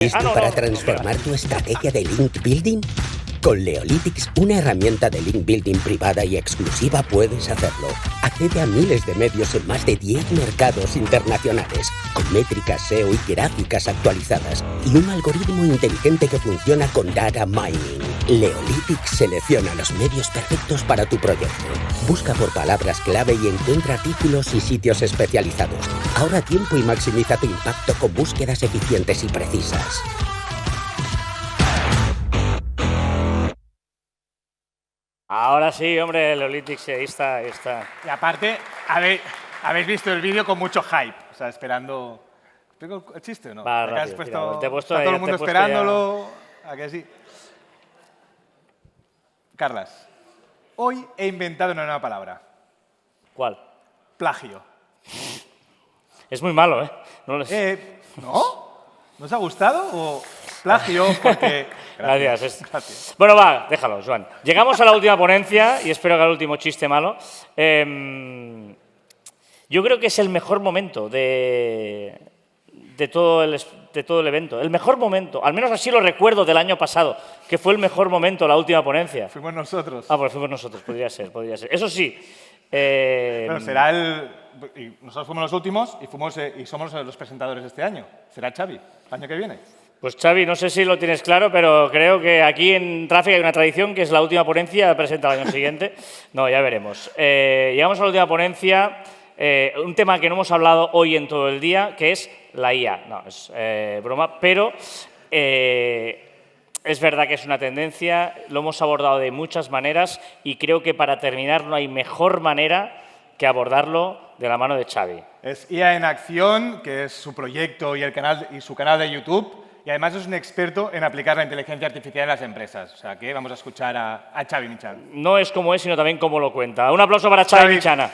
¿Listo para transformar tu estrategia de link building? Con Leolytics, una herramienta de link building privada y exclusiva, puedes hacerlo. Accede a miles de medios en más de 10 mercados internacionales, con métricas SEO y gráficas actualizadas, y un algoritmo inteligente que funciona con data mining. Leolytics selecciona los medios perfectos para tu proyecto. Busca por palabras clave y encuentra artículos y sitios especializados. Ahorra tiempo y maximiza tu impacto con búsquedas eficientes y precisas. Ahora sí, hombre, Leolytics, ahí está. Y aparte, habéis visto el vídeo con mucho hype. O sea, esperando... ¿Tengo el chiste o no? Va, Acá rápido, has puesto... te he puesto está ahí, todo el mundo te he puesto esperándolo. ¿A que sí? Carlas, hoy he inventado una nueva palabra. ¿Cuál? Plagio. Es muy malo, ¿eh? No lo sé. ¿No? ¿No os ha gustado? ¿O plagio? Porque... Gracias. Gracias. Bueno, va, déjalo, Joan. Llegamos a la última ponencia y espero que al último chiste malo. Yo creo que es el mejor momento de todo el evento. El mejor momento, al menos así lo recuerdo del año pasado, que fue el mejor momento, la última ponencia. Fuimos nosotros. Ah, pues fuimos nosotros, podría ser. Eso sí. Pero será y nosotros fuimos los últimos y somos los presentadores de este año. Será Xavi, el año que viene. Pues Xavi, no sé si lo tienes claro, pero creo que aquí en Traffic hay una tradición que es la última ponencia presenta el año siguiente. No, ya veremos. Llegamos a la última ponencia, un tema que no hemos hablado hoy en todo el día, que es la IA. No, es broma, pero es verdad que es una tendencia, lo hemos abordado de muchas maneras y creo que para terminar no hay mejor manera que abordarlo de la mano de Xavi. Es IA en Acción, que es su proyecto y su canal de YouTube. Y además es un experto en aplicar la inteligencia artificial en las empresas. O sea que vamos a escuchar a Xavi Michana. No es como es, sino también cómo lo cuenta. Un aplauso para Xavi Michana.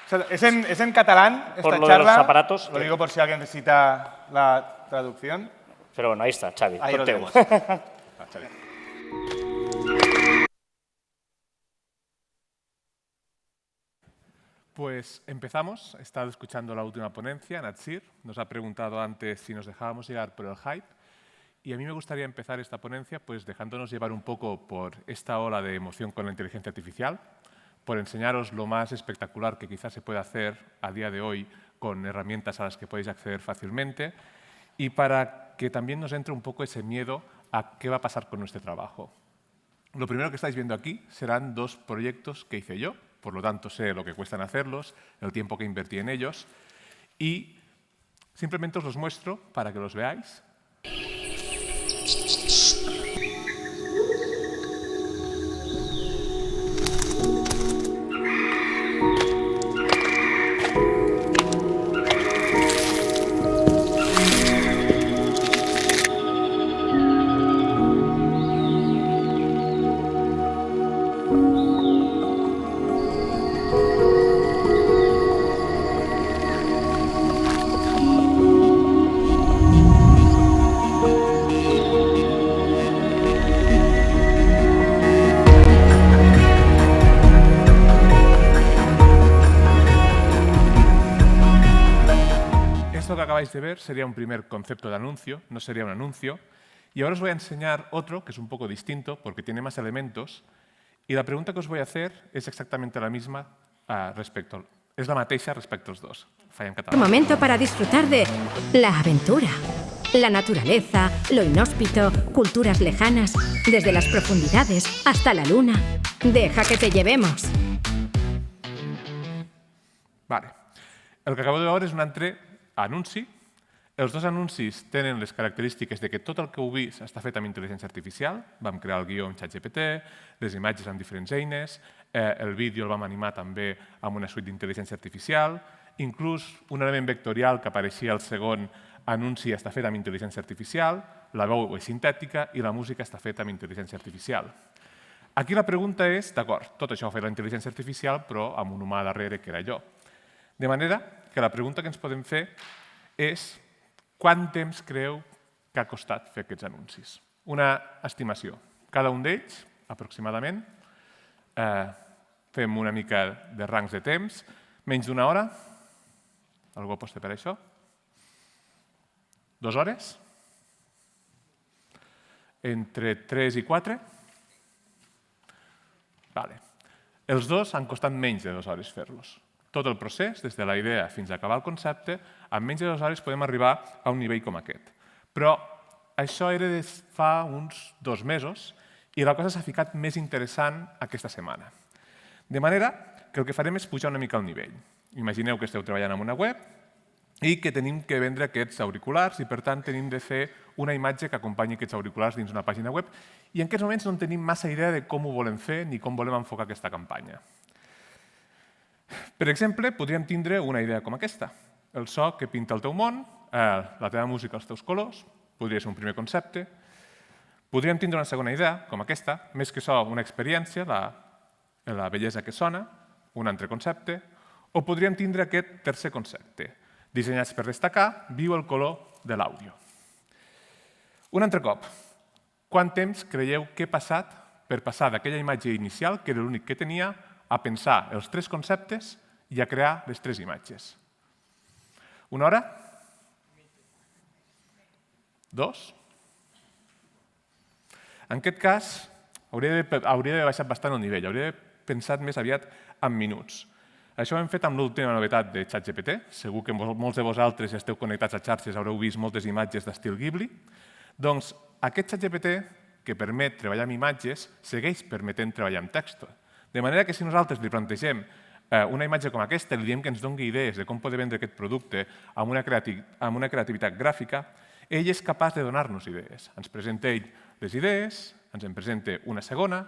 O sea, es en catalán esta por lo charla. De los aparatos. Lo digo por si alguien necesita la traducción. Pero bueno, ahí está, Xavi. Ahí lo tenemos. Pues empezamos. He estado escuchando la última ponencia, Natsir. Nos ha preguntado antes si nos dejábamos llevar por el hype. Y a mí me gustaría empezar esta ponencia pues dejándonos llevar un poco por esta ola de emoción con la inteligencia artificial, por enseñaros lo más espectacular que quizás se puede hacer a día de hoy con herramientas a las que podéis acceder fácilmente y para que también nos entre un poco ese miedo a qué va a pasar con nuestro trabajo. Lo primero que estáis viendo aquí serán dos proyectos que hice yo, por lo tanto sé lo que cuestan hacerlos, el tiempo que invertí en ellos y simplemente os los muestro para que los veáis. Esto que acabáis de ver sería un primer concepto de anuncio, no sería un anuncio. Y ahora os voy a enseñar otro que es un poco distinto porque tiene más elementos. Y la pregunta que os voy a hacer es exactamente la misma es la mateixa respecto als dos. Falla en català. Un momento para disfrutar de la aventura, la naturaleza, lo inhóspito, culturas lejanas, desde las profundidades hasta la luna. Deja que te llevemos. Vale. El que acabo de veure és un altre anunci. Els dos anuncis tenen les característiques de que tot el que heu vist està fet amb intel·ligència artificial. Vam crear el guió amb ChatGPT, les imatges amb diferents eines, el vídeo el vam animar també amb una suite d'intel·ligència artificial, inclús un element vectorial que apareixia al segon anunci està fet amb intel·ligència artificial, la veu és sintètica i la música està feta amb intel·ligència artificial. Aquí la pregunta és, d'acord, tot això ho ha fet la intel·ligència artificial, però amb un humà darrere que era jo. De manera que la pregunta que ens podem fer és quant temps creu que ha costat fer aquests anuncis? Una estimació. Cada un d'ells, aproximadament, fem una mica de rangs de temps, menys d'una hora. Algú aposta per això? 2 hores? Entre 3 i 4? Vale. Els dos han costat menys de 2 hores fer-los. Tot el procés, des de la idea fins a acabar el concepte, en menys de 2 hores podem arribar a un nivell com aquest. Però això era de fa uns 2 mesos i la cosa s'ha ficat més interessant aquesta setmana. De manera que el que farem és pujar una mica el nivell. Imagineu que esteu treballant en una web i que tenim que vendre aquests auriculars i, per tant, tenim de fer una imatge que acompanyi aquests auriculars dins una pàgina web i en aquests moments no tenim massa idea de com ho volem fer ni com volem enfocar aquesta campanya. Per exemple, podríem tindre una idea com aquesta. El so que pinta el teu món, la teva música, els teus colors, podria ser un primer concepte. Podríem tindre una segona idea, com aquesta, més que so, una experiència, la bellesa que sona, un altre concepte, o podríem tindre aquest tercer concepte, dissenyats per destacar, viu el color de l'àudio. Un altre cop, quant temps creieu que he passat per passar d'aquella imatge inicial, que era l'únic que tenia, a pensar els 3 conceptes i a crear les 3 imatges? 1 hora? 2? En aquest cas, hauria d'haver baixat bastant el nivell, hauria d'haver pensat més aviat en minuts. Això ho hem fet amb l'última novetat de ChatGPT. Segur que molts de vosaltres, si esteu connectats a xarxes, haureu vist moltes imatges d'estil Ghibli. Doncs aquest ChatGPT, que permet treballar amb imatges, segueix permetent treballar amb text. De manera que si nosaltres li plantegem una imatge com aquesta, li diem que ens doni idees de com poder vendre aquest producte amb una creativitat gràfica, ell és capaç de donar-nos idees. Ens presenta ell les idees, ens en presenta una segona,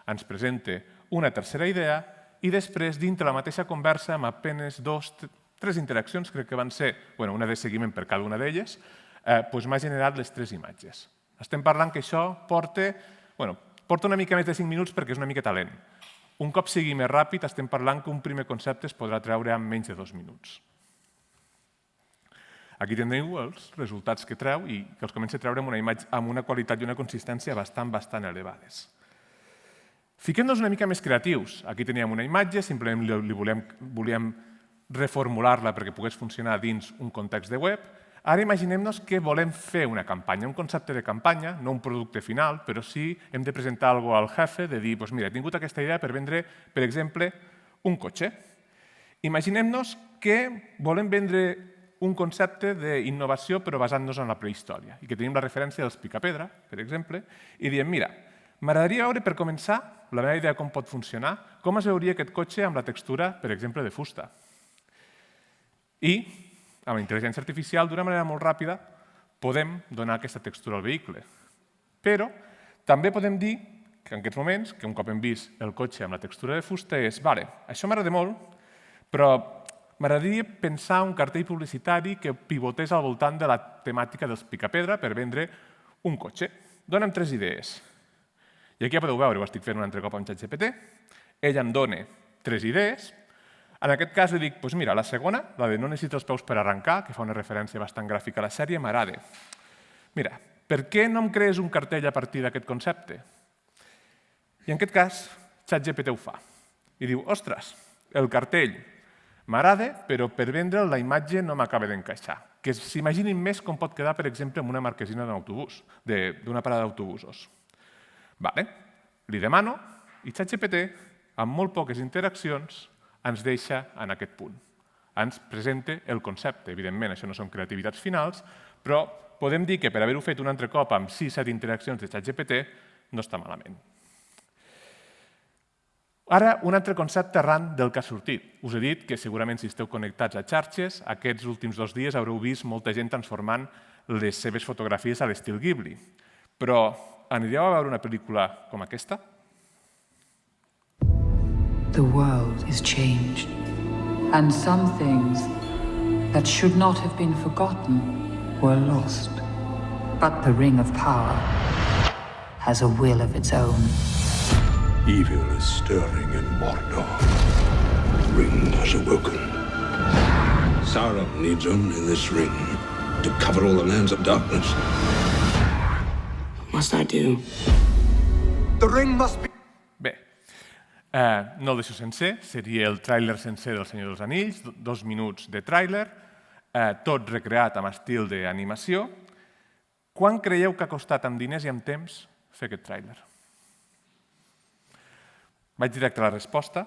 ens presenta una tercera idea i després, dintre la mateixa conversa, amb apenes 3 interaccions, crec que van ser, una de seguiment per cada una d'elles, m'ha generat les 3 imatges. Estem parlant que això porta una mica més de 5 minuts perquè és una mica lent. Un cop sigui més ràpid, estem parlant que un primer concepte es podrà treure en menys de 2 minuts. Aquí teniu els resultats que treu i que els comença a treure amb una qualitat i una consistència bastant elevades. Fiquem-nos una mica més creatius. Aquí teníem una imatge, simplement volíem reformular-la perquè pogués funcionar dins un context de web. Ara imaginem-nos que volem fer una campanya, un concepte de campanya, no un producte final, però sí hem de presentar alguna cosa al jefe, de dir, mira, he tingut aquesta idea per vendre, per exemple, un cotxe. Imaginem-nos que volem vendre un concepte d'innovació però basant-nos en la prehistòria i que tenim la referència dels Picapedra, per exemple, i diem, mira, m'agradaria veure, per començar, la meva idea com pot funcionar, com es veuria aquest cotxe amb la textura, per exemple, de fusta. I, amb la intel·ligència artificial, d'una manera molt ràpida, podem donar aquesta textura al vehicle. Però també podem dir que en aquests moments, que un cop hem vist el cotxe amb la textura de fusta, és, vale, això m'agrada molt, però m'agradaria pensar un cartell publicitari que pivotés al voltant de la temàtica dels Picapedra per vendre un cotxe. Dóna'm 3 idees. I aquí ja podeu veure, ho estic fent un altre cop amb ChatGPT. Ell em dona 3 idees. En aquest cas li dic, mira, la segona, la de no necessito els peus per arrencar, que fa una referència bastant gràfica a la sèrie, m'agrada. Mira, per què no em crees un cartell a partir d'aquest concepte? I en aquest cas, ChatGPT ho fa. I diu, ostres, el cartell m'agrada, però per vendre'l la imatge no m'acaba d'encaixar. Que s'imaginin més com pot quedar, per exemple, amb una marquesina d'un autobús, d'una parada d'autobusos. Li demano i ChatGPT, amb molt poques interaccions, ens deixa en aquest punt. Ens presenta el concepte. Evidentment, això no són creativitats finals, però podem dir que per haver-ho fet un altre cop amb 6-7 interaccions de ChatGPT no està malament. Ara, un altre concepte arran del que ha sortit. Us he dit que segurament si esteu connectats a xarxes, aquests últims 2 dies haureu vist molta gent transformant les seves fotografies a l'estil Ghibli. Però anireu a veure una pel·lícula com aquesta? The world is changed, and some things that should not have been forgotten were lost. But the Ring of Power has a will of its own. Evil is stirring in Mordor. The ring has awoken. Sauron needs only this ring to cover all the lands of darkness. What must I do? The ring must be... Bé, no el deixo sencer, seria el tràiler sencer del Senyor dels Anells, 2 minuts de tràiler, tot recreat amb estil d'animació, Quan creieu que ha costat amb diners i amb temps fer aquest tràiler? Vaig directe a la resposta.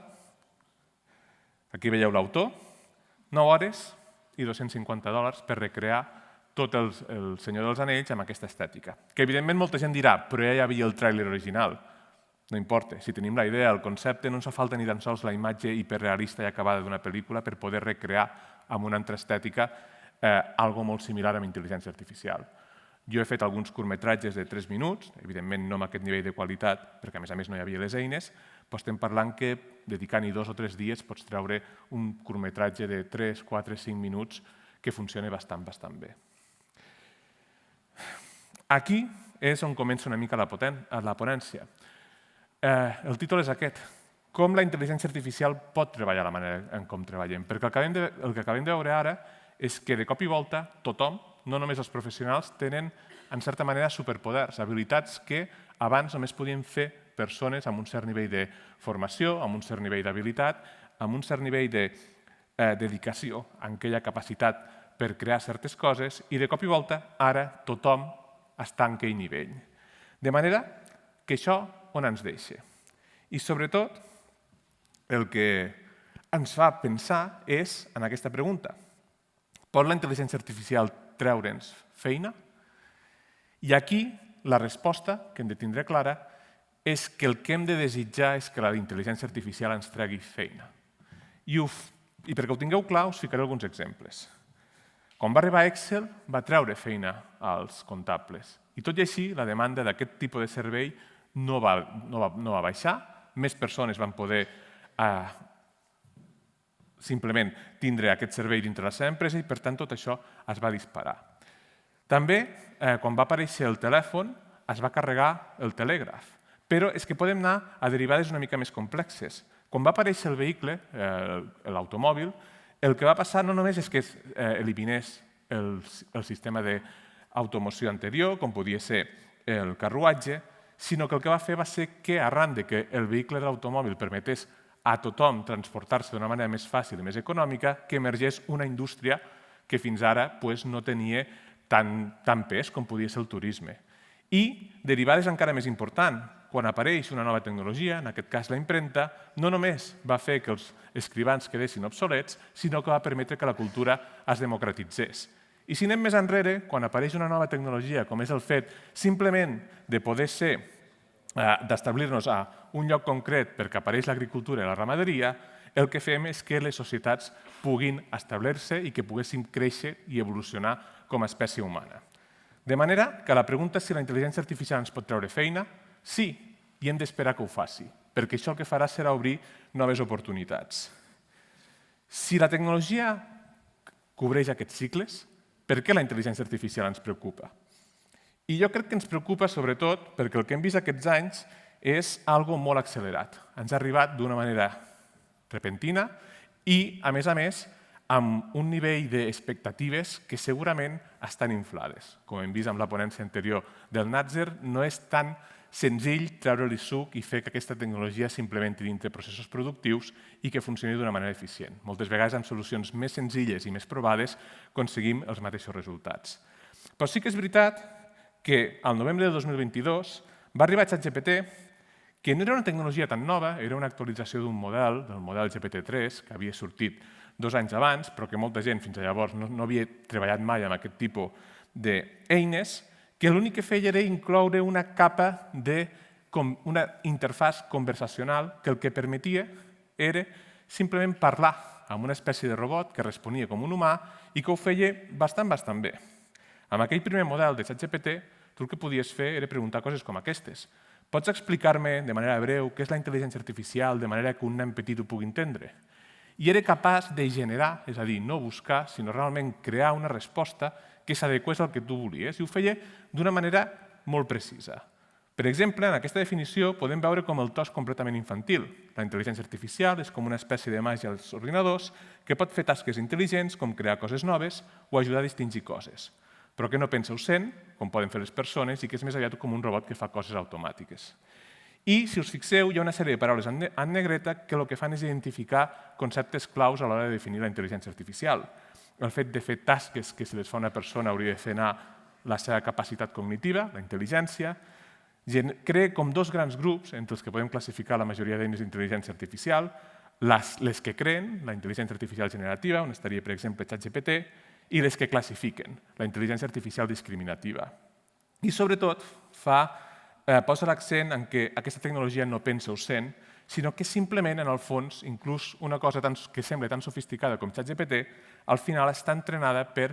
Aquí veieu l'autor. 9 hores i $250 per recrear tot el Senyor dels Anells amb aquesta estètica. Que evidentment molta gent dirà, però ja hi havia el tràiler original. No importa, si tenim la idea, el concepte, no ens fa falta ni tan sols la imatge hiperrealista i acabada d'una pel·lícula per poder recrear amb una altra estètica algo molt similar amb intel·ligència artificial. Jo he fet alguns curtmetratges de 3 minuts, evidentment no amb aquest nivell de qualitat, perquè a més no hi havia les eines, però estem parlant que dedicant-hi 2 o 3 dies pots treure un curtmetratge de 3, 4, 5 minuts que funciona bastant bé. Aquí és on comença una mica la ponència. El títol és aquest, com la intel·ligència artificial pot treballar la manera en com treballem, perquè el que acabem de veure ara és que de cop i volta tothom, no només els professionals, tenen en certa manera superpoders, habilitats que abans només podien fer persones amb un cert nivell de formació, amb un cert nivell d'habilitat, amb un cert nivell de dedicació en aquella capacitat per crear certes coses i de cop i volta ara tothom està en aquell nivell. De manera que això on ens deixa? I sobretot el que ens fa pensar és en aquesta pregunta. Pot la intel·ligència artificial treure'ns feina? I aquí la resposta que hem de tindre clara és que el que hem de desitjar és que la intel·ligència artificial ens tregui feina. I perquè ho tingueu clar, us ficaré alguns exemples. Quan va arribar Excel, va treure feina als comptables. I tot i així, la demanda d'aquest tipus de servei no va baixar, més persones van poder simplement tindre aquest servei dintre la seva empresa i, per tant, tot això es va disparar. També, quan va aparèixer el telèfon, es va carregar el telègraf. Però és que podem anar a derivades una mica més complexes. Quan va aparèixer el vehicle, l'automòbil, el que va passar no només és que eliminés el sistema d'automoció anterior, com podia ser el carruatge, sinó que el que va fer va ser que, arran de que el vehicle de l'automòbil permetés a tothom transportar-se d'una manera més fàcil i més econòmica, que emergés una indústria que fins ara no tenia tant pes com podia ser el turisme. I, derivades encara més important, quan apareix una nova tecnologia, en aquest cas la impremta, no només va fer que els escrivans quedessin obsolets, sinó que va permetre que la cultura es democratitzés. I si anem més enrere, quan apareix una nova tecnologia, com és el fet simplement de poder ser, d'establir-nos a un lloc concret perquè apareix l'agricultura i la ramaderia, el que fem és que les societats puguin establir-se i que poguessin créixer i evolucionar com a espècie humana. De manera que la pregunta és si la intel·ligència artificial ens pot treure feina. Sí, i hem d'esperar que ho faci, perquè això el que farà serà obrir noves oportunitats. Si la tecnologia cobreix aquests cicles, per què la intel·ligència artificial ens preocupa? I jo crec que ens preocupa sobretot perquè el que hem vist aquests anys és algo molt accelerat. Ens ha arribat d'una manera repentina i, a més, amb un nivell d'expectatives que segurament estan inflades. Com hem vist amb la ponència anterior del Natzer, no és tan senzill treure-li suc i fer que aquesta tecnologia s'implementi dintre processos productius i que funcioni d'una manera eficient. Moltes vegades, amb solucions més senzilles i més provades, aconseguim els mateixos resultats. Però sí que és veritat que al novembre de 2022 va arribar ChatGPT, que no era una tecnologia tan nova, era una actualització d'un model, del model GPT-3, que havia sortit 2 anys abans, però que molta gent fins llavors no havia treballat mai amb aquest tipus d'eines, que l'únic que feia era incloure una capa d'una interfàs conversacional que el que permetia era simplement parlar amb una espècie de robot que responia com un humà i que ho feia bastant bé. Amb aquell primer model de ChatGPT, tu el que podies fer era preguntar coses com aquestes. Pots explicar-me de manera breu què és la intel·ligència artificial de manera que un nen petit ho pugui entendre? I era capaç de generar, és a dir, no buscar, sinó realment crear una resposta que s'adequés al que tu volies, i ho feia d'una manera molt precisa. Per exemple, en aquesta definició podem veure com el to és completament infantil. La intel·ligència artificial és com una espècie de màgia als ordinadors que pot fer tasques intel·ligents com crear coses noves o ajudar a distingir coses, però que no pensa o sent, com poden fer les persones, i que és més aviat com un robot que fa coses automàtiques. I, si us fixeu, hi ha una sèrie de paraules en negreta que el que fan és identificar conceptes claus a l'hora de definir la intel·ligència artificial. El fet de fer tasques que si les fa una persona hauria de fer anar la seva capacitat cognitiva, la intel·ligència, crea com dos grans grups entre els que podem classificar la majoria d'eines d'intel·ligència artificial, les que creen, la intel·ligència artificial generativa, on estaria, per exemple, ChatGPT, i les que classifiquen, la intel·ligència artificial discriminativa. I, sobretot, posa l'accent en que aquesta tecnologia no pensa o sent, sinó que simplement, en el fons, inclús una cosa que sembla tan sofisticada com ChatGPT, al final està entrenada per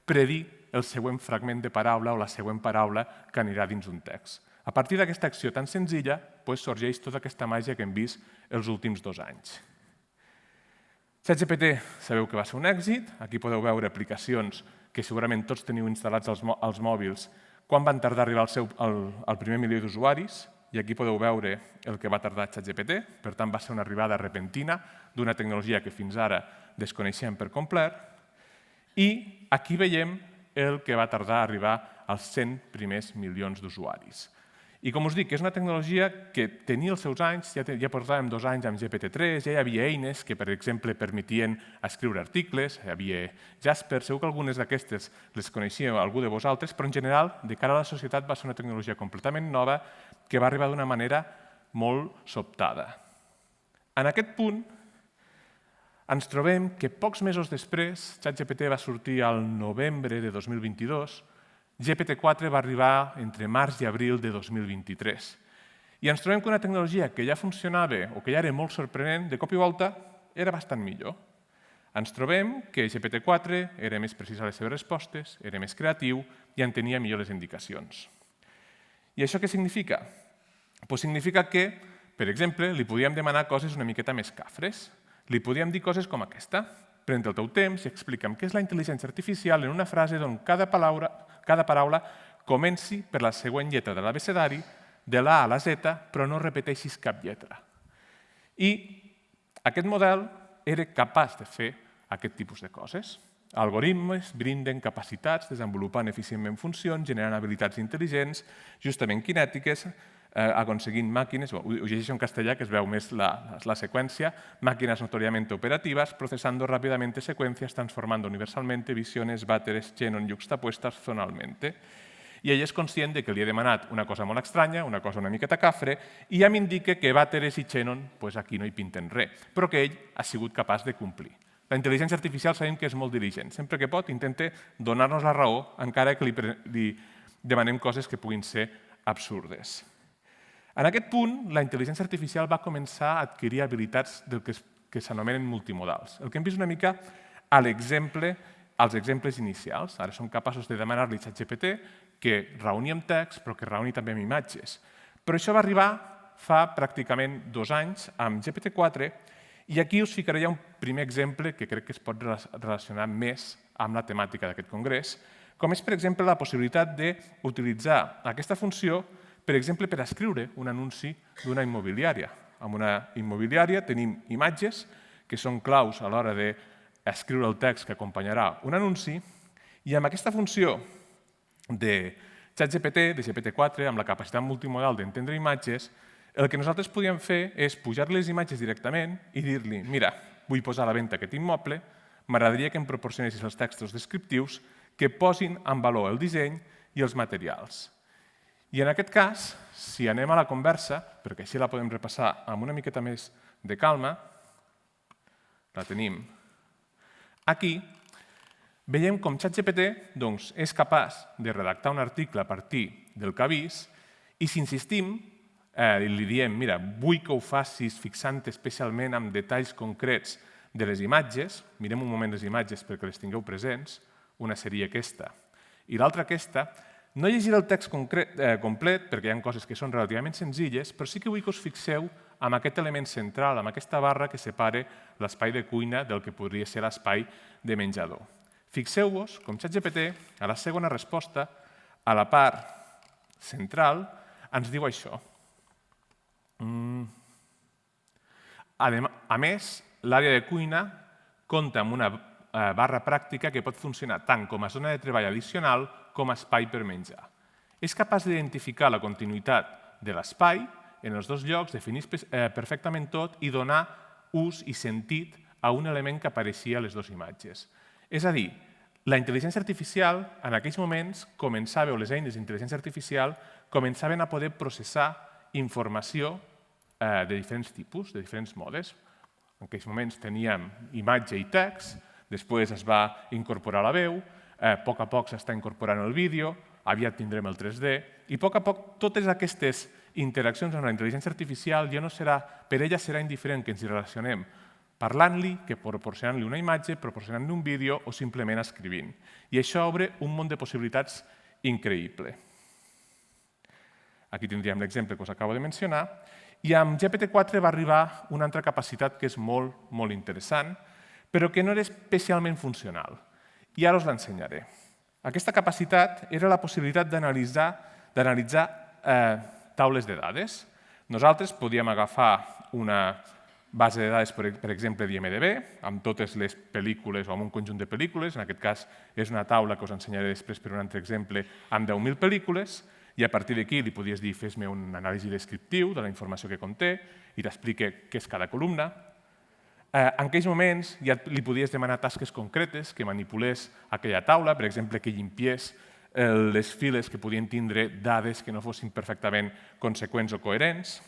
predir el següent fragment de paraula o la següent paraula que anirà dins un text. A partir d'aquesta acció tan senzilla, sorgeix tota aquesta màgia que hem vist els últims 2 anys. ChatGPT sabeu que va ser un èxit. Aquí podeu veure aplicacions que segurament tots teniu instal·lats als mòbils quan van tardar a arribar al primer milió d'usuaris. I aquí podeu veure el que va tardar ChatGPT. Per tant, va ser una arribada repentina d'una tecnologia que fins ara desconeixem per complet. I aquí veiem el que va tardar a arribar als 100 primers milions d'usuaris. I com us dic, és una tecnologia que tenia els seus anys, ja portàvem 2 anys amb GPT-3, ja hi havia eines que, per exemple, permetien escriure articles, hi havia Jasper, segur que algunes d'aquestes les coneixíeu algú de vosaltres, però en general, de cara a la societat, va ser una tecnologia completament nova que va arribar d'una manera molt sobtada. En aquest punt, ens trobem que pocs mesos després, ChatGPT va sortir al novembre de 2022, GPT-4 va arribar entre març i abril de 2023. I ens trobem que una tecnologia que ja funcionava o que ja era molt sorprenent, de cop i volta era bastant millor. Ens trobem que GPT-4 era més precís a les seves respostes, era més creatiu i en tenia millor les indicacions. I això què significa? Significa que, per exemple, li podíem demanar coses una miqueta més cafres. Li podíem dir coses com aquesta. Pren el teu temps i explica'm què és la intel·ligència artificial en una frase on cada paraula comenci per la següent lletra de l'abecedari, de la A a la Z, però no repeteixis cap lletra. I aquest model era capaç de fer aquest tipus de coses. Algoritmes brinden capacitats desenvolupant eficientment funcions, generant habilitats intel·ligents, justament kinètiques, aconseguint màquines, ho llegeixo en castellà que es veu més la seqüència, máquinas notoriamente operativas, procesando rápidamente secuencias, transformando universalmente visiones, váteres, Xenon yuxtapuestas zonalmente. I ell és conscient que li he demanat una cosa molt estranya, una cosa una miqueta cafre, i ja m'indica que vàteres i Xenon aquí no hi pinten res, però que ell ha sigut capaç de complir. La intel·ligència artificial sabem que és molt diligent. Sempre que pot intenta donar-nos la raó, encara que li demanem coses que puguin ser absurdes. En aquest punt, la intel·ligència artificial va començar a adquirir habilitats que s'anomenen multimodals. El que hem vist una mica als exemples inicials. Ara som capaços de demanar-li a ChatGPT que raoni amb text, però que raoni també amb imatges. Però això va arribar fa pràcticament 2 anys amb GPT-4 i aquí us ficaré ja un primer exemple que crec que es pot relacionar més amb la temàtica d'aquest congrés, com és, per exemple, la possibilitat d'utilitzar aquesta funció per exemple, per escriure un anunci d'una immobiliària. En una immobiliària tenim imatges que són claus a l'hora d'escriure el text que acompanyarà un anunci i amb aquesta funció de ChatGPT, de GPT-4, amb la capacitat multimodal d'entendre imatges, el que nosaltres podíem fer és pujar-li les imatges directament i dir-li mira, vull posar a la venda aquest immoble, m'agradaria que em proporcionessis els textos descriptius que posin en valor el disseny i els materials. I en aquest cas, si anem a la conversa, perquè així la podem repassar amb una miqueta més de calma, la tenim aquí, veiem com ChatGPT és capaç de redactar un article a partir del que ha vist i si insistim, li diem, mira, vull que ho facis fixant especialment en detalls concrets de les imatges, mirem un moment les imatges perquè les tingueu presents, una seria aquesta i l'altra aquesta. No llegiré el text complet perquè hi ha coses que són relativament senzilles, però sí que vull que us fixeu en aquest element central, en aquesta barra que separa l'espai de cuina del que podria ser l'espai de menjador. Fixeu-vos com ChatGPT, a la segona resposta, a la part central, ens diu això. A més, l'àrea de cuina compta amb una barra pràctica que pot funcionar tant com a zona de treball addicional com a espai per menjar. És capaç d'identificar la continuïtat de l'espai en els 2 llocs, definir perfectament tot i donar ús i sentit a un element que apareixia a les 2 imatges. És a dir, La intel·ligència artificial, en aquells moments, començava, o les eines d'intel·ligència artificial, començaven a poder processar informació de diferents tipus, de diferents modes. En aquells moments teníem imatge i text, després es va incorporar la veu, a poc s'està incorporant el vídeo, aviat tindrem el 3D, i a poc totes aquestes interaccions amb la intel·ligència artificial ja no serà, per ella serà indiferent que ens hi relacionem parlant-li, que proporcionant-li una imatge, proporcionant-li un vídeo o simplement escrivint. I això obre un munt de possibilitats increïble. Aquí tindríem l'exemple que us acabo de mencionar. I amb GPT-4 va arribar una altra capacitat que és molt, molt interessant, però que no era especialment funcional. I ara us l'ensenyaré. Aquesta capacitat era la possibilitat d'analitzar taules de dades. Nosaltres podíem agafar una base de dades, per exemple, d'IMDb, amb totes les pel·lícules o amb un conjunt de pel·lícules. En aquest cas és una taula que us ensenyaré després per un altre exemple, amb 10.000 pel·lícules, i a partir d'aquí li podies dir fes-me un anàlisi descriptiu de la informació que conté i t'explica què és cada columna. En aquells moments ja li podies demanar tasques concretes que manipulés aquella taula, per exemple, que llimpiés les files que podien tindre dades que no fossin perfectament conseqüents o coherents.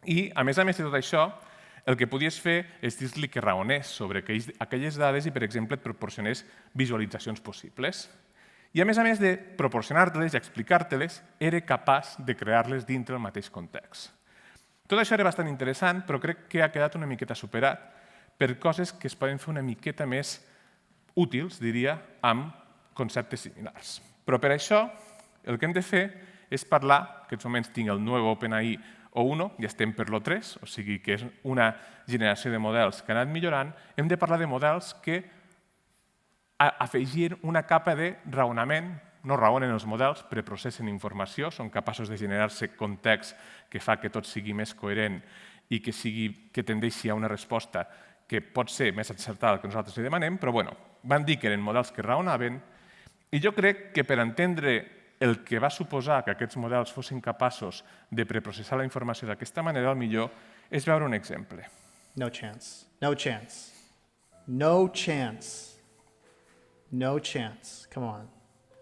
I, a més de tot això, el que podies fer és dir-li que raonés sobre aquelles dades i, per exemple, et proporcionés visualitzacions possibles. I, a més de proporcionar-te-les i explicar-te-les, era capaç de crear-les dintre el mateix context. Tot això era bastant interessant, però crec que ha quedat una miqueta superat per coses que es poden fer una miqueta més útils, diria, amb conceptes similars. Però per això el que hem de fer és parlar, en aquests moments tinc el nou OpenAI O1, i estem per l'O3, o sigui que és una generació de models que ha anat millorant, hem de parlar de models que afegien una capa de raonament, no raonen els models, preprocessen informació, són capaços de generar-se context que fa que tot sigui més coherent i que tendeixi a una resposta que pot ser més encertada del que nosaltres li demanem, però van dir que eren models que raonaven, i jo crec que per entendre el que va suposar que aquests models fossin capaços de preprocessar la informació d'aquesta manera, el millor és veure un exemple. No chance. No chance. No chance. No chance. Come on.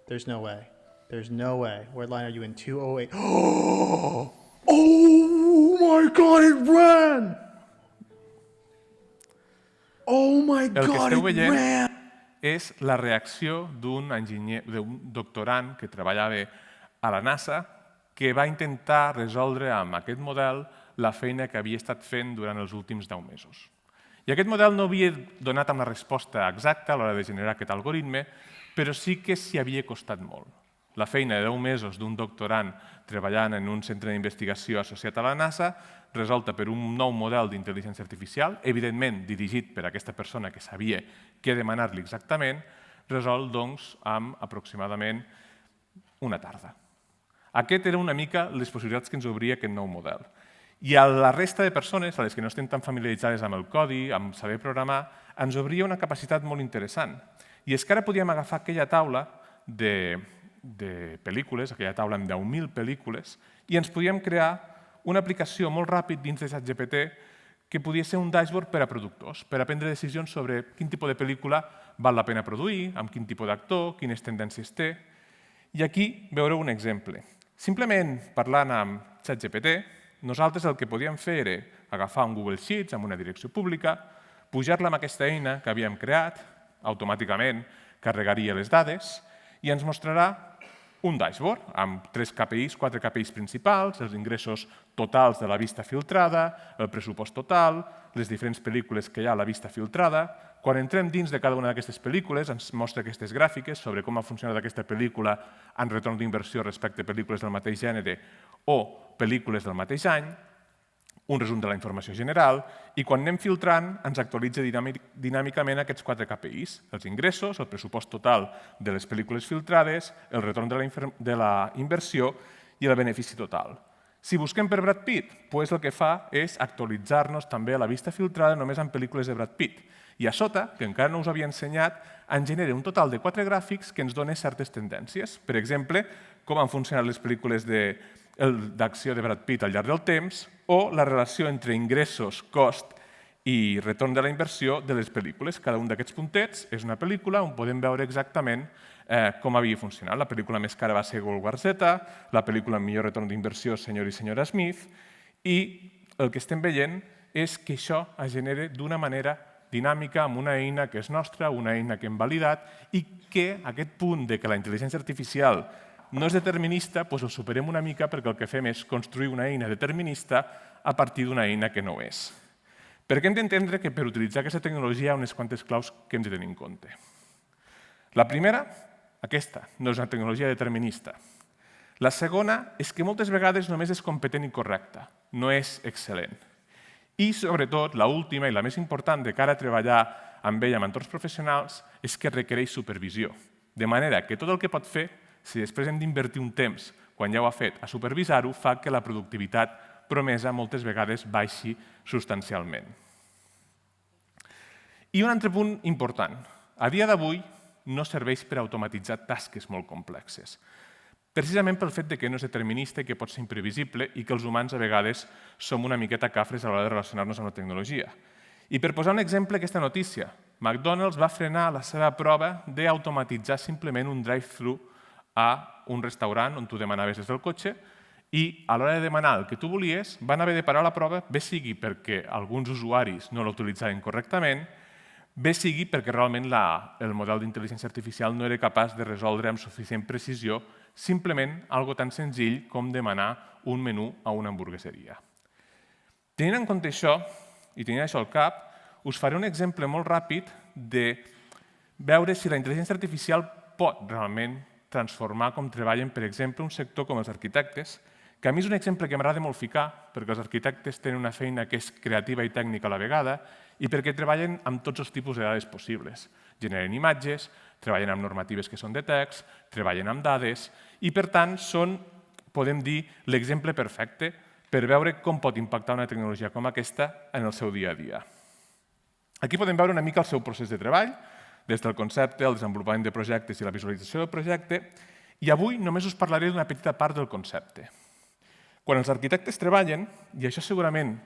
There's no way. There's no way. What line are you in? 208. Oh my God, it ran! Oh my God, it ran! El que esteu veient és la reacció d'un doctorant que treballava a la NASA que va intentar resoldre amb aquest model la feina que havia estat fent durant els últims 10 mesos. I aquest model no havia donat amb la resposta exacta a l'hora de generar aquest algoritme, però sí que s'hi havia costat molt. La feina de 10 mesos d'un doctorant treballant en un centre d'investigació associat a la NASA, resolta per un nou model d'intel·ligència artificial, evidentment dirigit per aquesta persona que sabia què demanar-li exactament, resol, doncs, amb aproximadament una tarda. Aquest era una mica les possibilitats que ens obria aquest nou model. I a la resta de persones, a les que no estem tan familiaritzades amb el codi, amb saber programar, ens obria una capacitat molt interessant. I és que ara podíem agafar aquella taula de pel·lícules, aquella taula amb 10.000 pel·lícules, i ens podíem crear una aplicació molt ràpid dins de ChatGPT que podia ser un dashboard per a productors, per a prendre decisions sobre quin tipus de pel·lícula val la pena produir, amb quin tipus d'actor, quines tendències té. I aquí veureu un exemple. Simplement parlant amb ChatGPT, nosaltres el que podíem fer era agafar un Google Sheets amb una direcció pública, pujar-la amb aquesta eina que havíem creat, automàticament carregaria les dades i ens mostrarà un dashboard amb 3 KPIs, 4 KPIs principals, els ingressos totals de la vista filtrada, el pressupost total, les diferents pel·lícules que hi ha a la vista filtrada. Quan entrem dins de cada una d'aquestes pel·lícules ens mostra aquestes gràfiques sobre com ha funcionat aquesta pel·lícula en retorn d'inversió respecte a pel·lícules del mateix gènere o pel·lícules del mateix any, un resum de la informació general, i quan anem filtrant ens actualitza dinàmicament aquests 4 KPIs, els ingressos, el pressupost total de les pel·lícules filtrades, el retorn de la inversió i el benefici total. Si busquem per Brad Pitt, doncs el que fa és actualitzar-nos també a la vista filtrada només amb pel·lícules de Brad Pitt. I a sota, que encara no us havia ensenyat, ens genera un total de 4 gràfics que ens donen certes tendències. Per exemple, com han funcionat les pel·lícules d'acció de Brad Pitt al llarg del temps o la relació entre ingressos, cost i retorn de la inversió de les pel·lícules. Cada un d'aquests puntets és una pel·lícula on podem veure exactament com havia funcionat. La pel·lícula més cara va ser World War Z, la pel·lícula amb millor retorn d'inversió, Senyor i senyora Smith, i el que estem veient és que això es genera d'una manera dinàmica amb una eina que és nostra, una eina que hem validat, i que aquest punt de que la intel·ligència artificial no és determinista, doncs el superem una mica perquè el que fem és construir una eina determinista a partir d'una eina que no ho és. Perquè hem d'entendre que per utilitzar aquesta tecnologia hi ha unes quantes claus que hem de tenir en compte. La primera, aquesta, no és una tecnologia determinista. La segona és que moltes vegades només és competent i correcta, no és excel·lent. I, sobretot, l'última i la més important de cara a treballar amb ella amb entorns professionals és que requereix supervisió. De manera que tot el que pot fer, si després hem d'invertir un temps, quan ja ho ha fet, a supervisar-ho, fa que la productivitat promesa moltes vegades baixi substancialment. I un altre punt important. A dia d'avui no serveix per automatitzar tasques molt complexes, precisament pel fet que no és determinista i que pot ser imprevisible i que els humans a vegades som una miqueta cafres a l'hora de relacionar-nos amb la tecnologia. I per posar un exemple, aquesta notícia, McDonald's va frenar la seva prova d'automatitzar simplement un drive-thru a un restaurant on tu demanaves des del cotxe i a l'hora de demanar el que tu volies van haver de parar la prova, bé sigui perquè alguns usuaris no l'utilitzaven correctament, bé sigui perquè realment el model d'intel·ligència artificial no era capaç de resoldre amb suficient precisió simplement algo tan senzill com demanar un menú a una hamburgueseria. Tenint en compte això, i tenint això al cap, us faré un exemple molt ràpid de veure si la intel·ligència artificial pot realment transformar com treballen, per exemple, un sector com els arquitectes, que a mi és un exemple que m'agrada molt ficar, perquè els arquitectes tenen una feina que és creativa i tècnica a la vegada i perquè treballen amb tots els tipus de dades possibles. Generen imatges, treballen amb normatives que són de text, treballen amb dades i, per tant, són, podem dir, l'exemple perfecte per veure com pot impactar una tecnologia com aquesta en el seu dia a dia. Aquí podem veure una mica el seu procés de treball, des del concepte, el desenvolupament de projectes i la visualització del projecte, i avui només us parlaré d'una petita part del concepte. Quan els arquitectes treballen, i això segurament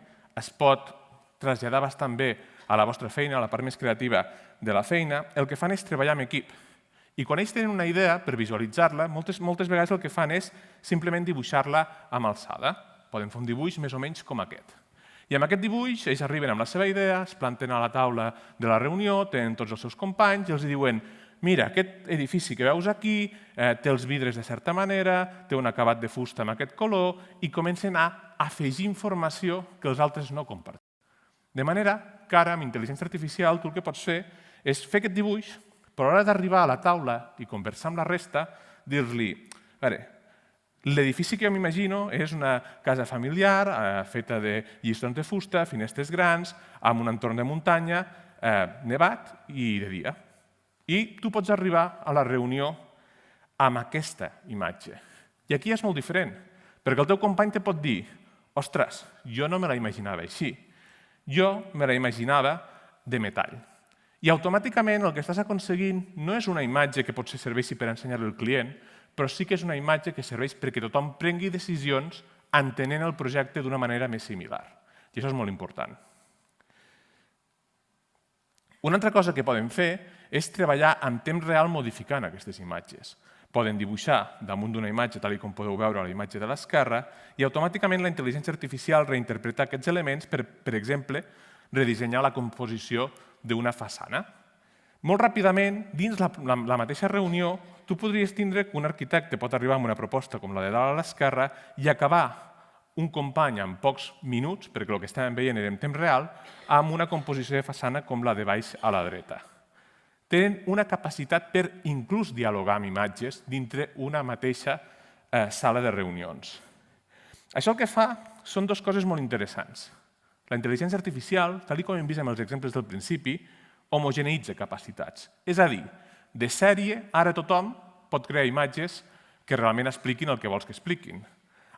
es pot traslladar bastant bé a la vostra feina, a la part més creativa de la feina, el que fan és treballar en equip. I quan ells tenen una idea, per visualitzar-la, moltes vegades el que fan és simplement dibuixar-la amb alçada. Poden fer un dibuix més o menys com aquest. I amb aquest dibuix ells arriben amb la seva idea, es planten a la taula de la reunió, tenen tots els seus companys i els diuen mira, aquest edifici que veus aquí té els vidres de certa manera, té un acabat de fusta amb aquest color i comencen a afegir informació que els altres no comparteixen. De manera que ara, amb intel·ligència artificial, tu el que pots fer és fer aquest dibuix, però a l'hora d'arribar a la taula i conversar amb la resta, dir-li, a veure, l'edifici que jo m'imagino és una casa familiar feta de llistons de fusta, finestres grans, amb un entorn de muntanya, nevat i de dia. I tu pots arribar a la reunió amb aquesta imatge. I aquí és molt diferent, perquè el teu company te pot dir ostres, jo no me la imaginava així, jo me la imaginava de metall. I automàticament el que estàs aconseguint no és una imatge que potser serveixi per ensenyar-li al client, però sí que és una imatge que serveix perquè tothom prengui decisions entenent el projecte d'una manera més similar. I això és molt important. Una altra cosa que poden fer és treballar en temps real modificant aquestes imatges. Poden dibuixar damunt d'una imatge, tal com podeu veure a la imatge de l'esquerra, i automàticament la intel·ligència artificial reinterpreta aquests elements per exemple, redissenyar la composició d'una façana. Molt ràpidament, dins la mateixa reunió, tu podries tindre que un arquitecte pot arribar amb una proposta com la de dalt a l'esquerra i acabar un company en pocs minuts, perquè el que estàvem veient era en temps real, amb una composició de façana com la de baix a la dreta. Tenen una capacitat per inclús dialogar amb imatges dintre una mateixa sala de reunions. Això el que fa són dues coses molt interessants. La intel·ligència artificial, tal com hem vist amb els exemples del principi, homogeneïtza capacitats. És a dir, de sèrie, ara tothom pot crear imatges que realment expliquin el que vols que expliquin.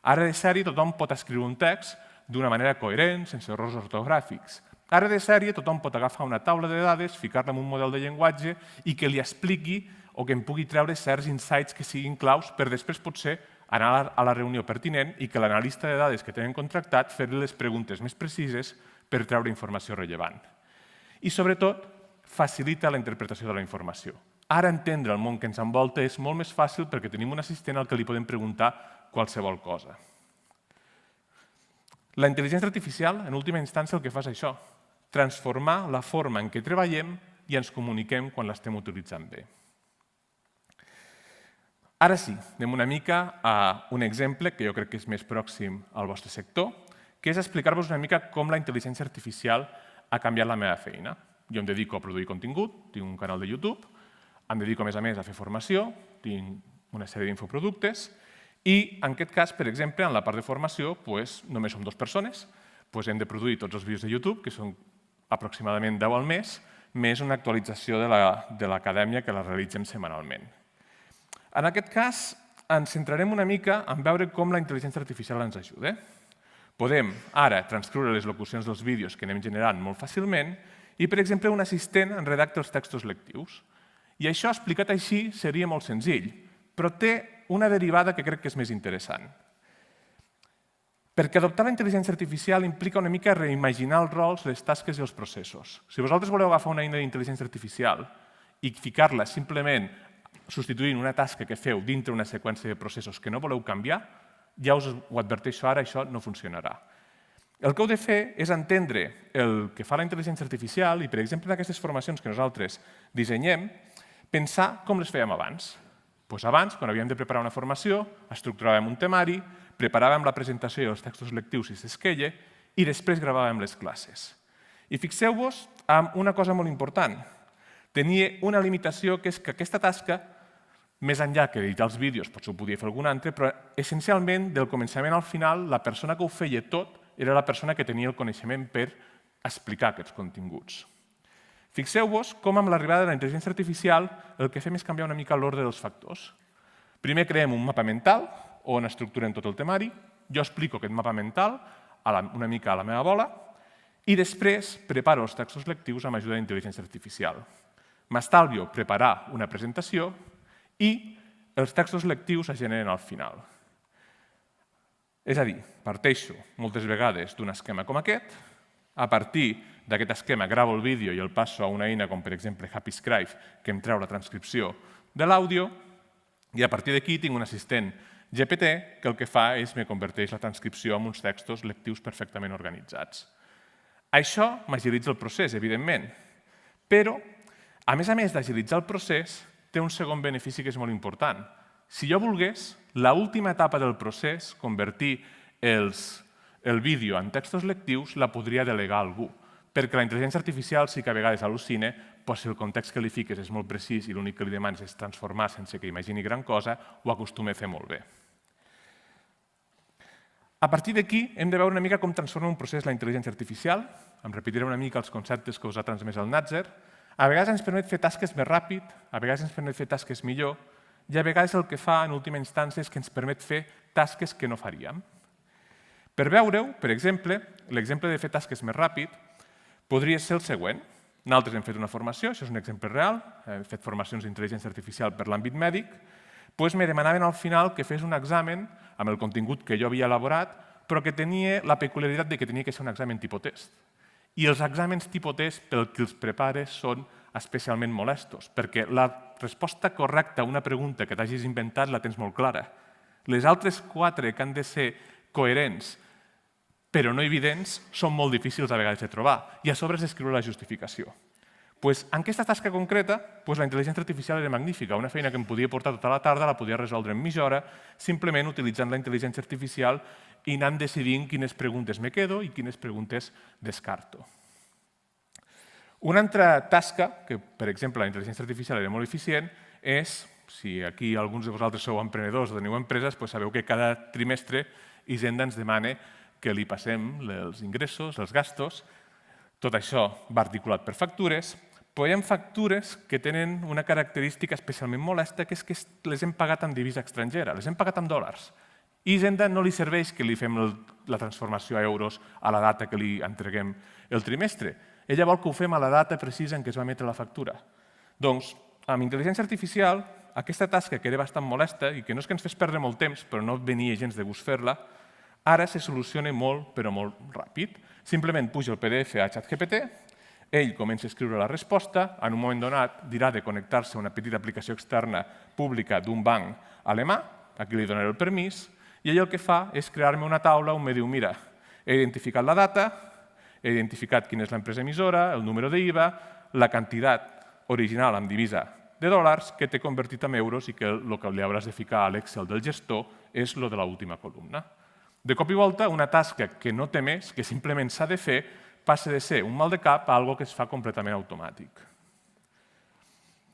Ara de sèrie tothom pot escriure un text d'una manera coherent, sense errors ortogràfics. Ara de sèrie tothom pot agafar una taula de dades, ficar-la en un model de llenguatge i que li expliqui o que em pugui treure certs insights que siguin claus per després potser anar a la reunió pertinent i que l'analista de dades que tenen contractat fer-li les preguntes més precises per treure informació rellevant. I, sobretot, facilita la interpretació de la informació. Ara entendre el món que ens envolta és molt més fàcil perquè tenim un assistent al que li podem preguntar qualsevol cosa. La intel·ligència artificial, en última instància, el que fa és això, transformar la forma en què treballem i ens comuniquem quan l'estem utilitzant bé. Ara sí, anem una mica a un exemple que jo crec que és més pròxim al vostre sector, que és explicar-vos una mica com la intel·ligència artificial ha canviat la meva feina. Jo em dedico a produir contingut, tinc un canal de YouTube, em dedico a més a fer formació, tinc una sèrie d'infoproductes i, en aquest cas, per exemple, en la part de formació, només som 2 persones, hem de produir tots els vídeos de YouTube, que són aproximadament 10 al mes, més una actualització de l'acadèmia que la realitzem setmanalment. En aquest cas, ens centrarem una mica en veure com la intel·ligència artificial ens ajuda. Podem ara transcriure les locucions dels vídeos que anem generant molt fàcilment i, per exemple, un assistent en redacta els textos lectius. I això, explicat així, seria molt senzill, però té una derivada que crec que és més interessant. Perquè adoptar la intel·ligència artificial implica una mica reimaginar els rols, les tasques i els processos. Si vosaltres voleu agafar una eina d'intel·ligència artificial i ficar-la simplement substituint una tasca que feu dintre una seqüència de processos que no voleu canviar, ja us ho adverteixo ara, això no funcionarà. El que heu de fer és entendre el que fa la intel·ligència artificial i, per exemple, en aquestes formacions que nosaltres dissenyem, pensar com les fèiem abans. Abans, quan havíem de preparar una formació, estructuràvem un temari, preparàvem la presentació i els textos lectius si s'esqueia i després gravàvem les classes. I fixeu-vos en una cosa molt important. Tenia una limitació que és que aquesta tasca, més enllà que editar els vídeos, potser ho podia fer algun altre, però essencialment, del començament al final, la persona que ho feia tot era la persona que tenia el coneixement per explicar aquests continguts. Fixeu-vos com amb l'arribada de la intel·ligència artificial el que fem és canviar una mica l'ordre dels factors. Primer creem un mapa mental on estructurem tot el temari, jo explico aquest mapa mental una mica a la meva bola i després preparo els textos lectius amb ajuda d'intel·ligència artificial. M'estalvio preparar una presentació i els textos lectius es generen al final. És a dir, parteixo moltes vegades d'un esquema com aquest, a partir d'aquest esquema gravo el vídeo i el passo a una eina com, per exemple, HappyScribe, que em treu la transcripció de l'àudio, i a partir d'aquí tinc un assistent GPT que el que fa és me converteix la transcripció en uns textos lectius perfectament organitzats. Això m'agilitza el procés, evidentment, però, a més d'agilitzar el procés, té un segon benefici que és molt important. Si jo volgués, l'última etapa del procés, convertir el vídeo en textos lectius, la podria delegar a algú, perquè la intel·ligència artificial sí que a vegades al·lucina, però si el context que li fiques és molt precís i l'únic que li demanes és transformar sense que imagini gran cosa, ho acostuma a fer molt bé. A partir d'aquí hem de veure una mica com transforma un procés la intel·ligència artificial, em repetiré una mica els conceptes que us ha transmès el Natzer, a vegades ens permet fer tasques més ràpid, a vegades ens permet fer tasques millor, i a vegades el que fa, en última instància, és que ens permet fer tasques que no faríem. Per veure-ho, per exemple, l'exemple de fer tasques més ràpid podria ser el següent. Nosaltres hem fet una formació, això és un exemple real, hem fet formacions d'intel·ligència artificial per l'àmbit mèdic, doncs me demanaven al final que fes un examen amb el contingut que jo havia elaborat, però que tenia la peculiaritat de que tenia que ser un examen tipus test. I els exàmens tipus test, pel que els prepares, són especialment molestos, perquè la resposta correcta a una pregunta que t'hagis inventat la tens molt clara. Les altres 4 que han de ser coherents però no evidents són molt difícils a vegades de trobar i a sobre has d'escriure la justificació. En aquesta tasca concreta, la intel·ligència artificial era magnífica. Una feina que em podia portar tota la tarda la podia resoldre en mitja hora simplement utilitzant la intel·ligència artificial i anant decidint quines preguntes me quedo i quines preguntes descarto. Una altra tasca, que per exemple la intel·ligència artificial era molt eficient, és, si aquí alguns de vosaltres sou emprenedors o teniu empreses, sabeu que cada trimestre Hisenda ens demana que li passem els ingressos, els gastos. Tot això va articulat per factures, però hi ha factures que tenen una característica especialment molesta, que és que les hem pagat en divisa estrangera, les hem pagat en dòlars. I Hisenda no li serveix que li fem la transformació a euros a la data que li entreguem el trimestre. Ella vol que ho fem a la data precisa en què es va emetre la factura. Doncs, amb intel·ligència artificial, aquesta tasca que era bastant molesta i que no és que ens fes perdre molt temps, però no venia gens de gust fer-la, Ara se soluciona molt, però molt ràpid. Simplement puja el PDF a ChatGPT, ell comença a escriure la resposta, en un moment donat dirà de connectar-se a una petita aplicació externa pública d'un banc alemà, aquí li donaré el permís, i ell el que fa és crear-me una taula on me diu, mira, he identificat la data, he identificat quina és l'empresa emissora, el número d'IVA, la quantitat original en divisa de dòlars que t'he convertit en euros i que el que li hauràs de ficar a l'Excel del gestor és el de l'última columna. De cop i volta, una tasca que no té més, que simplement s'ha de fer, passa de ser un mal de cap a algo que es fa completament automàtic.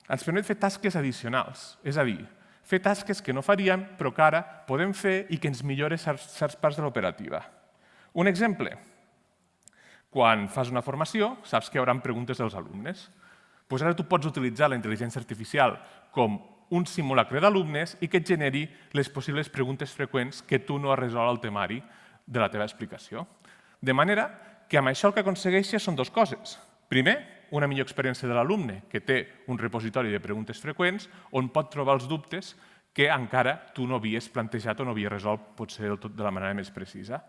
Ens permet fer tasques addicionals, és a dir, fer tasques que no faríem però que ara podem fer i que ens millora certs parts de l'operativa. Un exemple, quan fas una formació saps que hi haurà preguntes dels alumnes. Doncs ara tu pots utilitzar la intel·ligència artificial com un simulacre d'alumnes i que et generi les possibles preguntes freqüents que tu no has resolt al temari de la teva explicació. De manera que amb això el que aconsegueixes són dues coses. Primer, una millor experiència de l'alumne, que té un repositori de preguntes freqüents on pot trobar els dubtes que encara tu no havies plantejat o no havies resolt potser de la manera més precisa.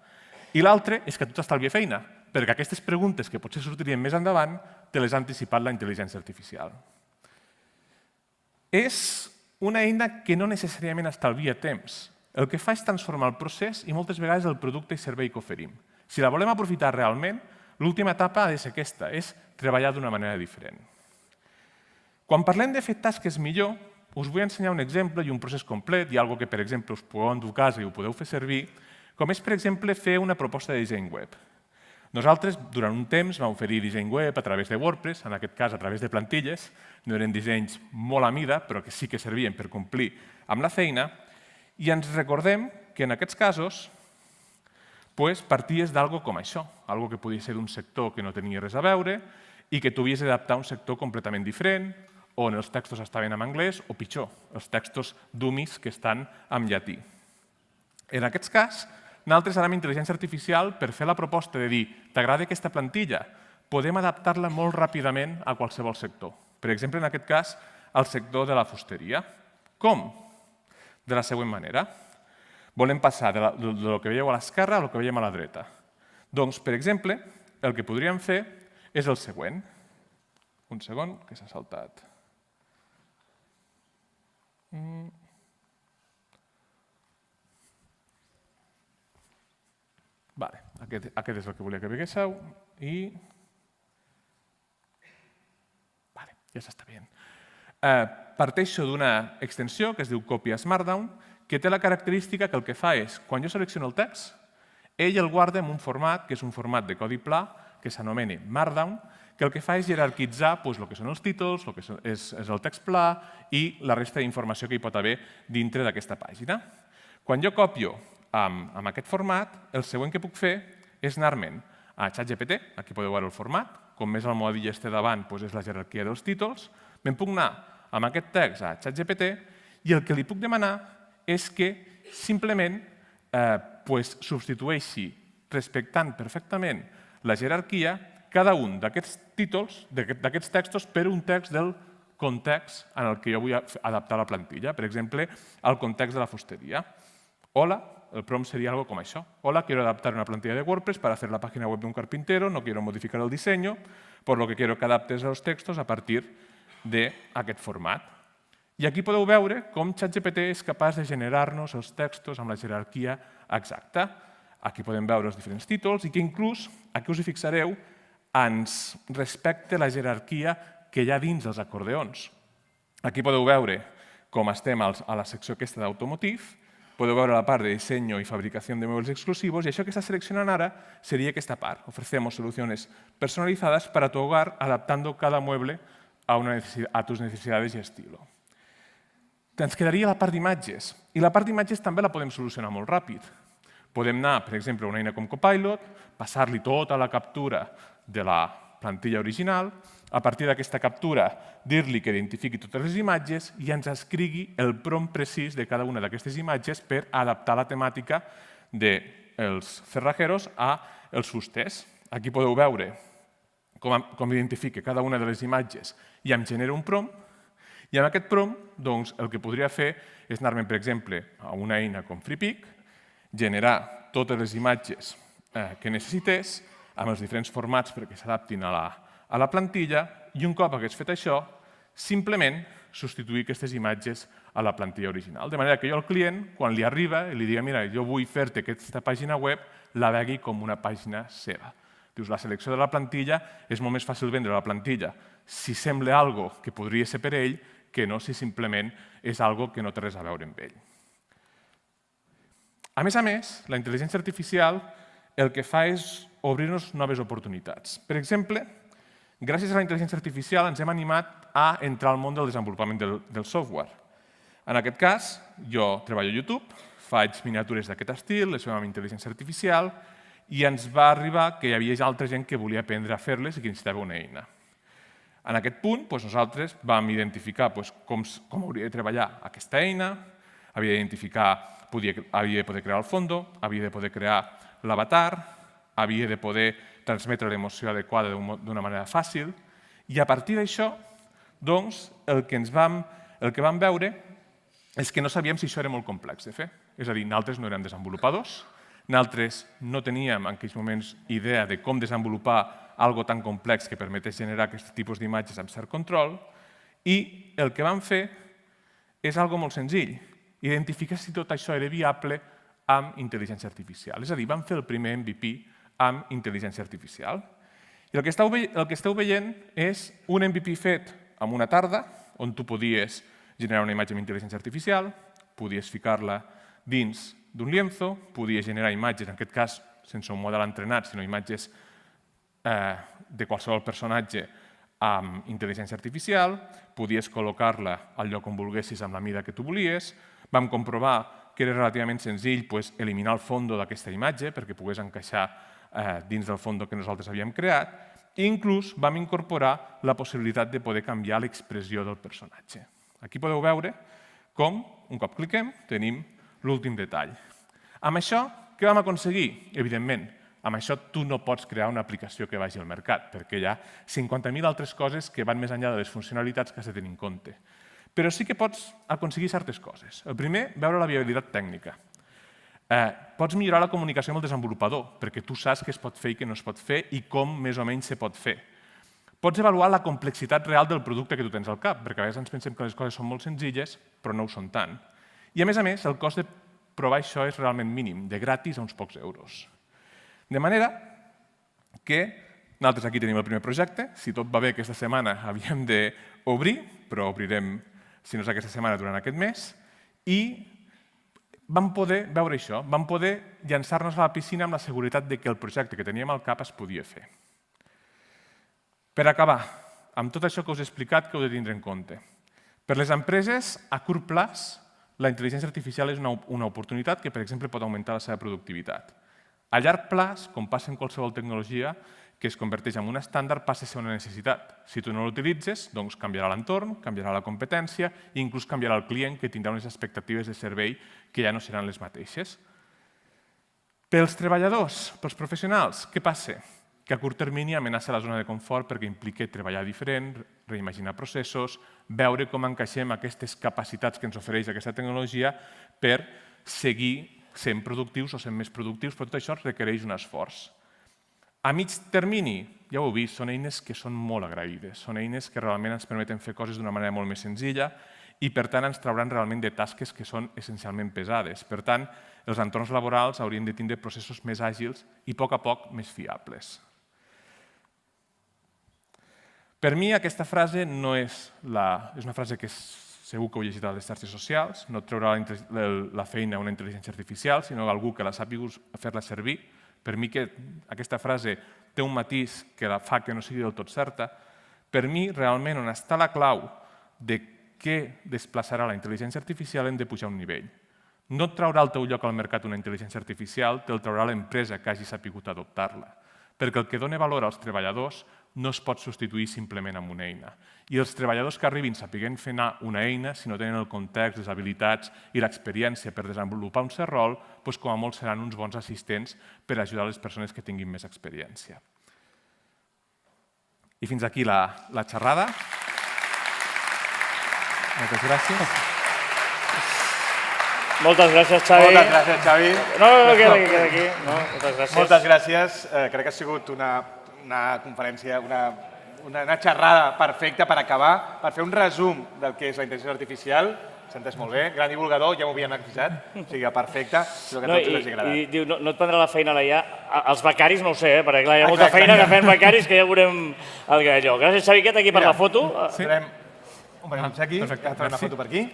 I l'altre és que tu t'estalvia feina, perquè aquestes preguntes que potser sortirien més endavant te les ha anticipat la intel·ligència artificial. És una eina que no necessàriament estalvia temps. El que fa és transformar el procés i moltes vegades el producte i servei que oferim. Si la volem aprofitar realment, l'última etapa ha de ser aquesta, és treballar d'una manera diferent. Quan parlem de fer tasques millor, us vull ensenyar un exemple i un procés complet, i una cosa que, per exemple, us podeu endur a casa i ho podeu fer servir, com és, per exemple, fer una proposta de disseny web. Nosaltres, durant un temps, vam oferir disseny web a través de WordPress, en aquest cas a través de plantilles, no eren dissenys molt a mida, però que sí que servien per complir amb la feina, i ens recordem que en aquests casos parties d'algo com això, algo que podia ser d'un sector que no tenia res a veure i que tu havies d'adaptar a un sector completament diferent, on els textos estaven en anglès, o pitjor, els textos dummies que estan en llatí. En aquest cas, nosaltres ara amb intel·ligència artificial, per fer la proposta de dir t'agrada aquesta plantilla, podem adaptar-la molt ràpidament a qualsevol sector. Per exemple, en aquest cas, al sector de la fusteria. Com? De la següent manera. Volem passar del que veieu a l'esquerra al que veiem a la dreta. Doncs, per exemple, el que podríem fer és el següent. Un segon, que s'ha saltat. Aquest és el que volia que veiéssiu i... ja s'està veient. Parteixo d'una extensió que es diu Copy as Markdown, que té la característica que el que fa és, quan jo selecciono el text, ell el guarda en un format, que és un format de codi pla, que s'anomena Markdown, que el que fa és jerarquitzar el que són els títols, el que és el text pla i la resta d'informació que hi pot haver dintre d'aquesta pàgina. Quan jo copio amb aquest format, el següent que puc fer és anar-me'n a ChatGPT, aquí podeu veure el format, com més el modilla esté davant és la jerarquia dels títols, me'n puc anar amb aquest text a ChatGPT i el que li puc demanar és que simplement substitueixi, respectant perfectament la jerarquia, cada un d'aquests títols, d'aquests textos, per un text del context en el que jo vull adaptar la plantilla. Per exemple, al context de la fusteria. Hola, el prompt sería algo como eso. Hola, quiero adaptar una plantilla de WordPress para hacer la página web de un carpintero, no quiero modificar el diseño, por lo que quiero que adaptes los textos a partir d'aquest format. I aquí podeu veure com ChatGPT és capaç de generar-nos els textos amb la jerarquia exacta. Aquí podem veure els diferents títols i que inclús, aquí us hi fixareu, ens respecta la jerarquia que hi ha dins dels acordeons. Aquí podeu veure com estem a la secció aquesta d'automotive, podeu veure la part de diseño y fabricación de muebles exclusivos y això que està seleccionant ara seria aquesta part. Ofrecemos soluciones personalizadas para tu hogar adaptando cada mueble a tus necesidades y estilo. Ens quedaria la part d'imatges. I la part d'imatges també la podem solucionar molt ràpid. Podem anar, per exemple, a una eina com Copilot, passar-li tota la captura de la plantilla original, a partir d'aquesta captura dir-li que identifiqui totes les imatges i ens escrigui el prompt precís de cada una d'aquestes imatges per adaptar la temàtica dels cerrajeros als fusters. Aquí podeu veure com identifica cada una de les imatges i em genera un prompt. I amb aquest prompt, el que podria fer és anar-me'n, per exemple, a una eina com FreePic, generar totes les imatges que necessités, amb els diferents formats perquè s'adaptin a la plantilla, i un cop hagués fet això, simplement substituir aquestes imatges a la plantilla original. De manera que jo al client, quan li arriba i li diga mira, jo vull fer-te aquesta pàgina web, la vegi com una pàgina seva. Dius, la selecció de la plantilla és molt més fàcil vendre la plantilla si sembla algo que podria ser per ell que no si simplement és algo que no té res a veure amb ell. A més, la intel·ligència artificial el que fa és obrir-nos noves oportunitats. Per exemple, gràcies a la intel·ligència artificial ens hem animat a entrar al món del desenvolupament del software. En aquest cas, jo treballo a YouTube, faig miniatures d'aquest estil, les fem amb intel·ligència artificial, i ens va arribar que hi havia altra gent que volia aprendre a fer-les i que necessitava una eina. En aquest punt, nosaltres vam identificar com hauria de treballar aquesta eina, havia d'identificar, havia de poder crear el fondo, havia de poder crear l'avatar, havia de poder transmetre l'emoció adequada d'una manera fàcil, i a partir d'això, doncs, el que vam veure és que no sabíem si això era molt complex de fer. És a dir, nosaltres no érem desenvolupadors, nosaltres no teníem en aquells moments idea de com desenvolupar algo tan complex que permetés generar aquest tipus d'imatges amb cert control, i el que vam fer és algo molt senzill, identificar si tot això era viable amb intel·ligència artificial. És a dir, vam fer el primer MVP amb intel·ligència artificial. I el que esteu veient és un MVP fet en una tarda, on tu podies generar una imatge amb intel·ligència artificial, podies ficar-la dins d'un lienzo, podies generar imatges, en aquest cas sense un model entrenat, sinó imatges de qualsevol personatge amb intel·ligència artificial, podies col·locar-la al lloc on volguessis amb la mida que tu volies. Vam comprovar que era relativament senzill eliminar el fondo d'aquesta imatge perquè pogués encaixar dins del fondo que nosaltres havíem creat, i inclús vam incorporar la possibilitat de poder canviar l'expressió del personatge. Aquí podeu veure com, un cop cliquem, tenim l'últim detall. Amb això, què vam aconseguir? Evidentment, amb això tu no pots crear una aplicació que vagi al mercat, perquè hi ha 50.000 altres coses que van més enllà de les funcionalitats que has de tenir en compte. Però sí que pots aconseguir certes coses. El primer, veure la viabilitat tècnica. Pots millorar la comunicació amb el desenvolupador, perquè tu saps què es pot fer i què no es pot fer i com més o menys se pot fer. Pots avaluar la complexitat real del producte que tu tens al cap, perquè a vegades ens pensem que les coses són molt senzilles, però no ho són tant. I a més, el cost de provar això és realment mínim, de gratis a uns pocs euros. De manera que nosaltres aquí tenim el primer projecte. Si tot va bé, aquesta setmana havíem d'obrir, però obrirem, si no és aquesta setmana, durant aquest mes, i vam poder veure això, vam poder llançar-nos a la piscina amb la seguretat que el projecte que teníem al cap es podia fer. Per acabar, amb tot això que us he explicat, que heu de tindre en compte. Per les empreses, a curt plaç, la intel·ligència artificial és una oportunitat que, per exemple, pot augmentar la seva productivitat. A llarg plaç, com passa en qualsevol tecnologia, que es converteix en un estàndard, passa a ser una necessitat. Si tu no l'utilitzes, doncs canviarà l'entorn, canviarà la competència i inclús canviarà el client, que tindrà unes expectatives de servei que ja no seran les mateixes. Pels treballadors, pels professionals, què passa? Que a curt termini amenaça la zona de confort perquè implica treballar diferent, reimaginar processos, veure com encaixem aquestes capacitats que ens ofereix aquesta tecnologia per seguir sent productius o sent més productius, però tot això requereix un esforç. A mig termini, ja ho heu vist, són eines que són molt agraïdes, són eines que realment ens permeten fer coses d'una manera molt més senzilla i, per tant, ens trauran realment de tasques que són essencialment pesades. Per tant, els entorns laborals haurien de tindre processos més àgils i, a poc, més fiables. Per mi, aquesta frase no és una frase que segur que heu llegit a les xarxes socials, no treurà la feina a una intel·ligència artificial, sinó a algú que la sàpiga fer-la servir. Per mi, aquesta frase té un matís que la fa que no sigui del tot certa. Per mi, realment, on està la clau de què desplaçarà la intel·ligència artificial hem de pujar un nivell. No et traurà el teu lloc al mercat una intel·ligència artificial, te'l traurà l'empresa que hagi sapigut adoptar-la. Perquè el que dona valor als treballadors no es pot substituir simplement amb una eina. I els treballadors que arribin sapiguent fer anar una eina, si no tenen el context, les habilitats i l'experiència per desenvolupar un cert rol, doncs com a molt seran uns bons assistents per ajudar les persones que tinguin més experiència. I fins aquí la xerrada. Moltes gràcies. Moltes gràcies, Xavi. Moltes gràcies, Xavi. No, queda aquí. No, moltes gràcies. Moltes gràcies. Crec que ha sigut una conferència, una xerrada perfecta per acabar, per fer un resum del que és la intel·ligència artificial. S'ha entès molt bé, gran divulgador, ja m'ho havien avisat, o sigui, perfecte, espero que a tots us hagi agradat. I diu, no et prendrà la feina la IA? Els becaris no ho sé, perquè clar, hi ha molta feina que fem becaris que ja veurem el que allò. Gràcies, Xavi, aquí per la foto. Esperem un petit aquí, que farem una foto per aquí.